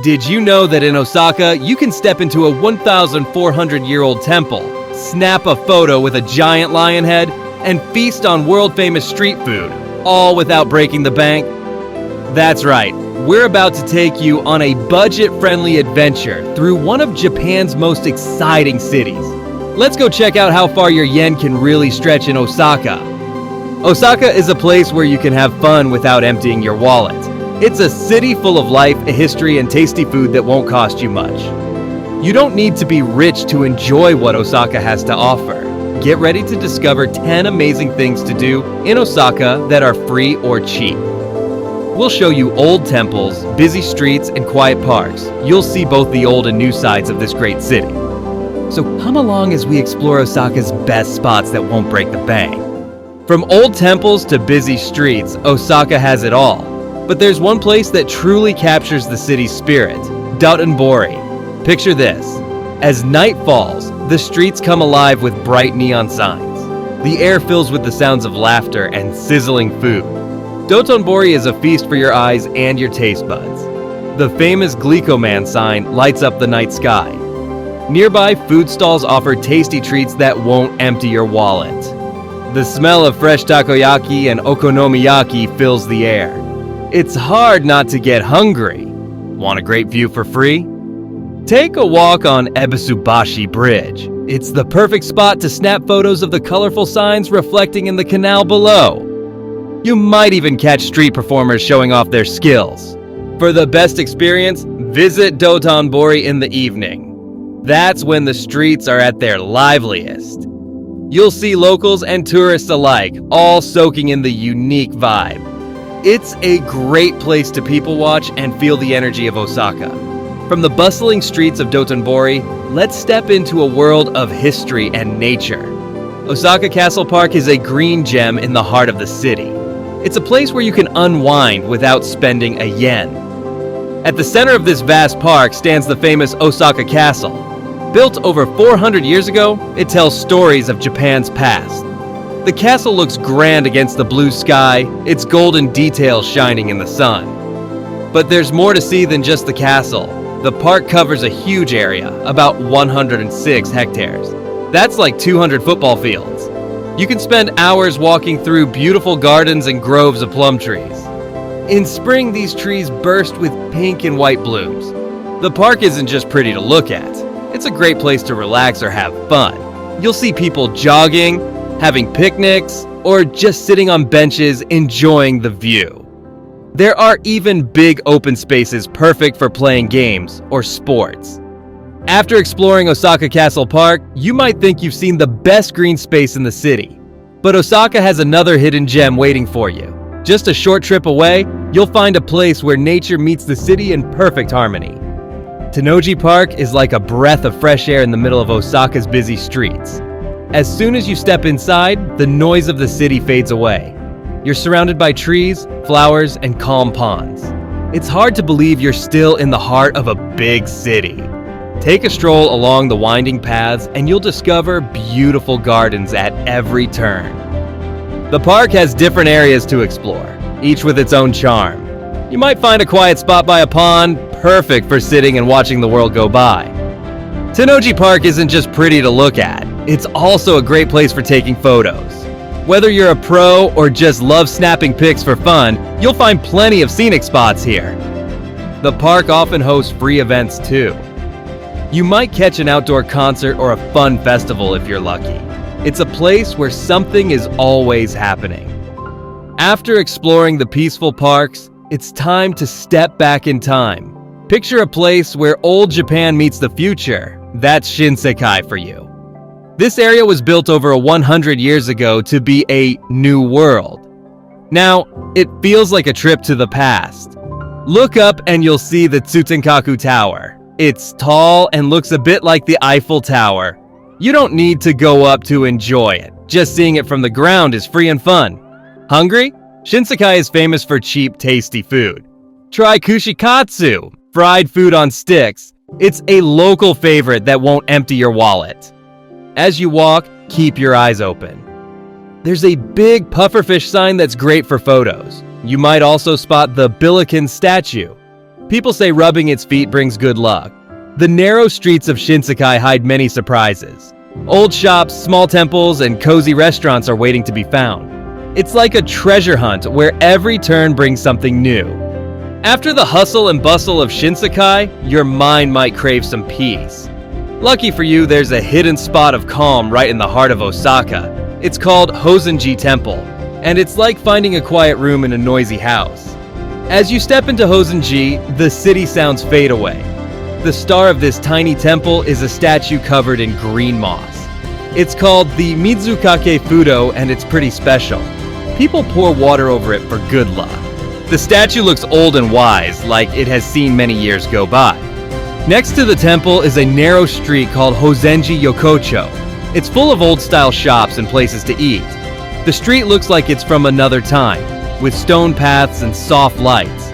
Did you know that in Osaka, you can step into a 1,400-year-old temple, snap a photo with a giant lion head, and feast on world-famous street food, all without breaking the bank? That's right, we're about to take you on a budget-friendly adventure through one of Japan's most exciting cities. Let's go check out how far your yen can really stretch in Osaka. Osaka is a place where you can have fun without emptying your wallet. It's a city full of life, history, and tasty food that won't cost you much. You don't need to be rich to enjoy what Osaka has to offer. Get ready to discover 10 amazing things to do in Osaka that are free or cheap. We'll show you old temples, busy streets, and quiet parks. You'll see both the old and new sides of this great city. So come along as we explore Osaka's best spots that won't break the bank. From old temples to busy streets, Osaka has it all. But there's one place that truly captures the city's spirit, Dotonbori. Picture this. As night falls, the streets come alive with bright neon signs. The air fills with the sounds of laughter and sizzling food. Dotonbori is a feast for your eyes and your taste buds. The famous Glico Man sign lights up the night sky. Nearby, food stalls offer tasty treats that won't empty your wallet. The smell of fresh takoyaki and okonomiyaki fills the air. It's hard not to get hungry. Want a great view for free? Take a walk on Ebisubashi Bridge. It's the perfect spot to snap photos of the colorful signs reflecting in the canal below. You might even catch street performers showing off their skills. For the best experience, visit Dotonbori in the evening. That's when the streets are at their liveliest. You'll see locals and tourists alike, all soaking in the unique vibe. It's a great place to people watch and feel the energy of Osaka. From the bustling streets of Dotonbori, let's step into a world of history and nature. Osaka Castle Park is a green gem in the heart of the city. It's a place where you can unwind without spending a yen. At the center of this vast park stands the famous Osaka Castle. Built over 400 years ago, it tells stories of Japan's past. The castle looks grand against the blue sky, its golden details shining in the sun. But there's more to see than just the castle. The park covers a huge area, about 106 hectares. That's like 200 football fields. You can spend hours walking through beautiful gardens and groves of plum trees. In spring, these trees burst with pink and white blooms. The park isn't just pretty to look at. It's a great place to relax or have fun. You'll see people jogging, having picnics, or just sitting on benches enjoying the view. There are even big open spaces perfect for playing games or sports. After exploring Osaka Castle Park, you might think you've seen the best green space in the city. But Osaka has another hidden gem waiting for you. Just a short trip away, you'll find a place where nature meets the city in perfect harmony. Tennoji Park is like a breath of fresh air in the middle of Osaka's busy streets. As soon as you step inside, the noise of the city fades away. You're surrounded by trees, flowers, and calm ponds. It's hard to believe you're still in the heart of a big city. Take a stroll along the winding paths and you'll discover beautiful gardens at every turn. The park has different areas to explore, each with its own charm. You might find a quiet spot by a pond, perfect for sitting and watching the world go by. Tennoji Park isn't just pretty to look at, it's also a great place for taking photos. Whether you're a pro or just love snapping pics for fun, you'll find plenty of scenic spots here. The park often hosts free events too. You might catch an outdoor concert or a fun festival if you're lucky. It's a place where something is always happening. After exploring the peaceful parks, it's time to step back in time. Picture a place where old Japan meets the future. That's Shinsekai for you. This area was built over 100 years ago to be a new world. Now, it feels like a trip to the past. Look up and you'll see the Tsutenkaku Tower. It's tall and looks a bit like the Eiffel Tower. You don't need to go up to enjoy it. Just seeing it from the ground is free and fun. Hungry? Shinsekai is famous for cheap, tasty food. Try kushikatsu, fried food on sticks. It's a local favorite that won't empty your wallet. As you walk, keep your eyes open. There's a big pufferfish sign that's great for photos. You might also spot the Billiken statue. People say rubbing its feet brings good luck. The narrow streets of Shinsekai hide many surprises. Old shops, small temples, and cozy restaurants are waiting to be found. It's like a treasure hunt where every turn brings something new. After the hustle and bustle of Shinsekai, your mind might crave some peace. Lucky for you, there's a hidden spot of calm right in the heart of Osaka. It's called Hozen-ji Temple, and it's like finding a quiet room in a noisy house. As you step into Hozen-ji, the city sounds fade away. The star of this tiny temple is a statue covered in green moss. It's called the Mizukake Fudo, and it's pretty special. People pour water over it for good luck. The statue looks old and wise, like it has seen many years go by. Next to the temple is a narrow street called Hozen-ji Yokocho. It's full of old-style shops and places to eat. The street looks like it's from another time, with stone paths and soft lights.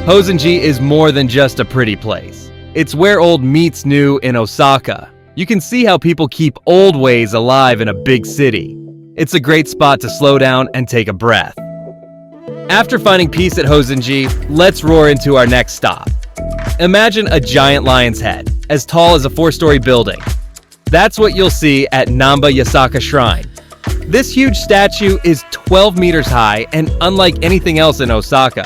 Hozen-ji is more than just a pretty place. It's where old meets new in Osaka. You can see how people keep old ways alive in a big city. It's a great spot to slow down and take a breath. After finding peace at Hozen-ji, let's roar into our next stop. Imagine a giant lion's head, as tall as a 4-story building. That's what you'll see at Namba Yasaka Shrine. This huge statue is 12 meters high and unlike anything else in Osaka.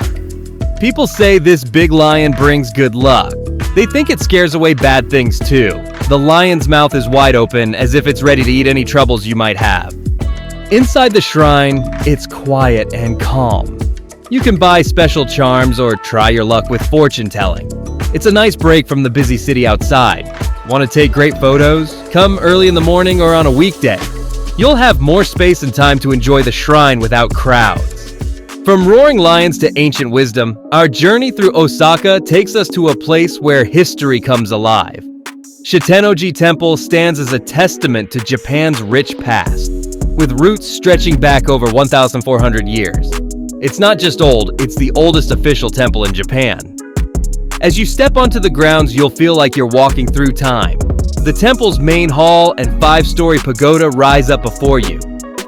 People say this big lion brings good luck. They think it scares away bad things too. The lion's mouth is wide open as if it's ready to eat any troubles you might have. Inside the shrine, it's quiet and calm. You can buy special charms or try your luck with fortune telling. It's a nice break from the busy city outside. Want to take great photos? Come early in the morning or on a weekday. You'll have more space and time to enjoy the shrine without crowds. From roaring lions to ancient wisdom, our journey through Osaka takes us to a place where history comes alive. Dotonbori Temple stands as a testament to Japan's rich past, with roots stretching back over 1,400 years. It's not just old, it's the oldest official temple in Japan. As you step onto the grounds, you'll feel like you're walking through time. The temple's main hall and 5-story pagoda rise up before you.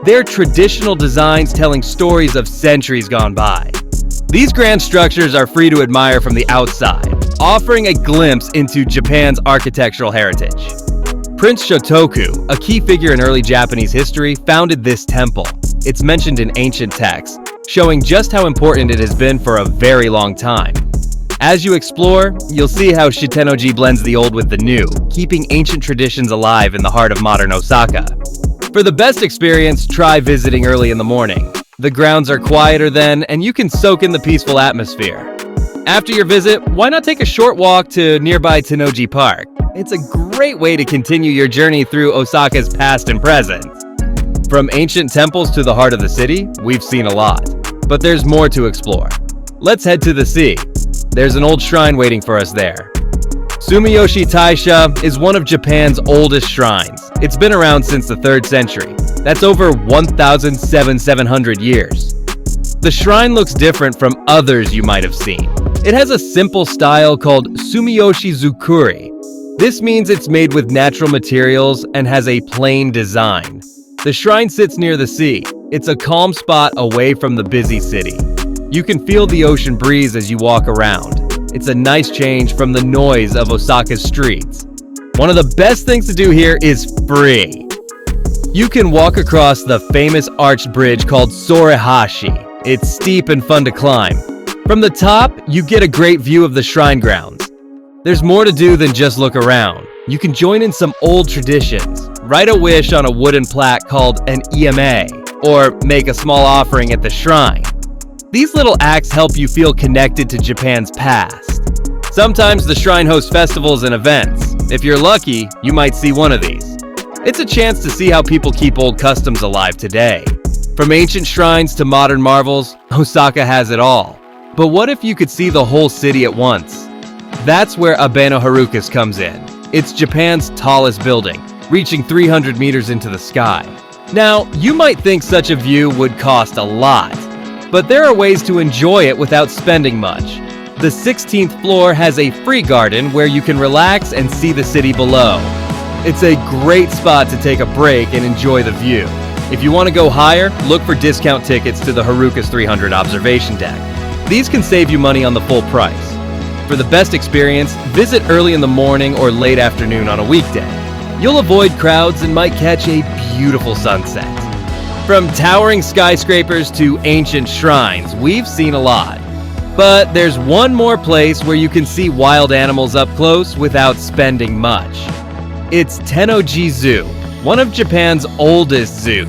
They're traditional designs telling stories of centuries gone by. These grand structures are free to admire from the outside, offering a glimpse into Japan's architectural heritage. Prince Shotoku, a key figure in early Japanese history, founded this temple. It's mentioned in ancient texts, showing just how important it has been for a very long time. As you explore, you'll see how Dotonbori blends the old with the new, keeping ancient traditions alive in the heart of modern Osaka. For the best experience, try visiting early in the morning. The grounds are quieter then, and you can soak in the peaceful atmosphere. After your visit, why not take a short walk to nearby Dotonbori Park? It's a great way to continue your journey through Osaka's past and present. From ancient temples to the heart of the city, we've seen a lot. But there's more to explore. Let's head to the sea. There's an old shrine waiting for us there. Sumiyoshi Taisha is one of Japan's oldest shrines. It's been around since the 3rd century. That's over 1,700 years. The shrine looks different from others you might have seen. It has a simple style called Sumiyoshi Zukuri. This means it's made with natural materials and has a plain design. The shrine sits near the sea. It's a calm spot away from the busy city. You can feel the ocean breeze as you walk around. It's a nice change from the noise of Osaka's streets. One of the best things to do here is free. You can walk across the famous arched bridge called Sorehashi. It's steep and fun to climb. From the top, you get a great view of the shrine grounds. There's more to do than just look around. You can join in some old traditions, write a wish on a wooden plaque called an EMA, or make a small offering at the shrine. These little acts help you feel connected to Japan's past. Sometimes the shrine hosts festivals and events. If you're lucky, you might see one of these. It's a chance to see how people keep old customs alive today. From ancient shrines to modern marvels, Osaka has it all. But what if you could see the whole city at once? That's where Abeno Harukas comes in. It's Japan's tallest building, reaching 300 meters into the sky. Now, you might think such a view would cost a lot, but there are ways to enjoy it without spending much. The 16th floor has a free garden where you can relax and see the city below. It's a great spot to take a break and enjoy the view. If you want to go higher, look for discount tickets to the Harukas 300 observation deck. These can save you money on the full price. For the best experience, visit early in the morning or late afternoon on a weekday. You'll avoid crowds and might catch a beautiful sunset. From towering skyscrapers to ancient shrines, we've seen a lot. But there's one more place where you can see wild animals up close without spending much. It's Tennoji Zoo, one of Japan's oldest zoos.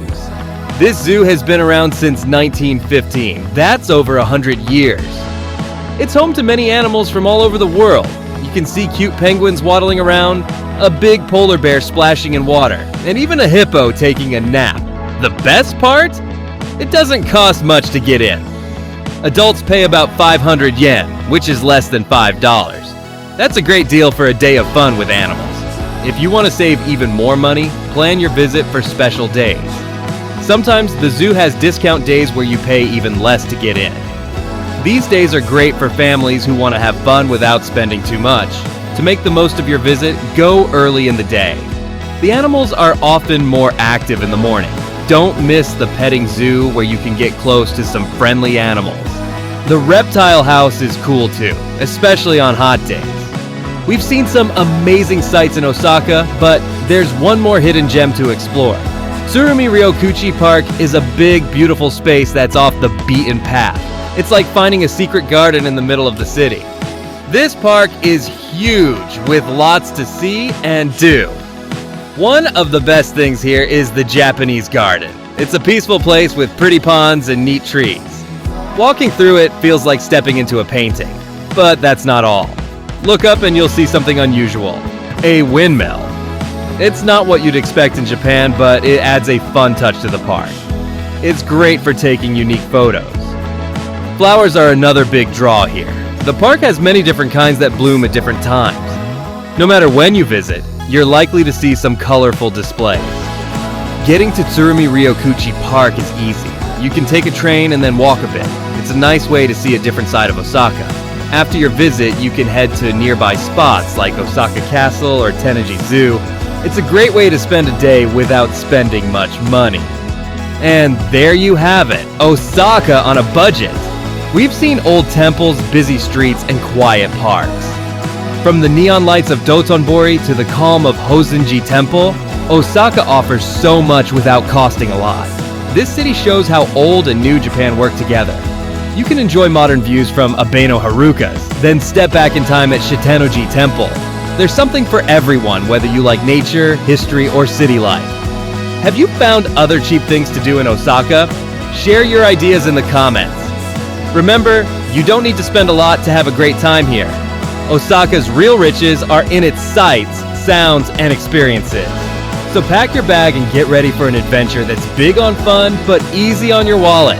This zoo has been around since 1915. That's over 100 years. It's home to many animals from all over the world. You can see cute penguins waddling around, a big polar bear splashing in water, and even a hippo taking a nap. The best part? It doesn't cost much to get in. Adults pay about 500 yen, which is less than $5. That's a great deal for a day of fun with animals. If you want to save even more money, plan your visit for special days. Sometimes the zoo has discount days where you pay even less to get in. These days are great for families who want to have fun without spending too much. To make the most of your visit, go early in the day. The animals are often more active in the morning. Don't miss the petting zoo where you can get close to some friendly animals. The reptile house is cool too, especially on hot days. We've seen some amazing sights in Osaka, but there's one more hidden gem to explore. Tsurumi Ryokuchi Park is a big, beautiful space that's off the beaten path. It's like finding a secret garden in the middle of the city. This park is huge, with lots to see and do. One of the best things here is the Japanese garden. It's a peaceful place with pretty ponds and neat trees. Walking through it feels like stepping into a painting. But that's not all. Look up and you'll see something unusual. A windmill. It's not what you'd expect in Japan, but it adds a fun touch to the park. It's great for taking unique photos. Flowers are another big draw here. The park has many different kinds that bloom at different times. No matter when you visit, you're likely to see some colorful displays. Getting to Tsurumi Ryokuchi Park is easy. You can take a train and then walk a bit. It's a nice way to see a different side of Osaka. After your visit, you can head to nearby spots like Osaka Castle or Tennoji Zoo. It's a great way to spend a day without spending much money. And there you have it, Osaka on a budget. We've seen old temples, busy streets, and quiet parks. From the neon lights of Dotonbori to the calm of Hozen-ji Temple, Osaka offers so much without costing a lot. This city shows how old and new Japan work together. You can enjoy modern views from Abeno Harukas, then step back in time at Shitennoji Temple. There's something for everyone, whether you like nature, history, or city life. Have you found other cheap things to do in Osaka? Share your ideas in the comments. Remember, you don't need to spend a lot to have a great time here. Osaka's real riches are in its sights, sounds, and experiences. So pack your bag and get ready for an adventure that's big on fun, but easy on your wallet.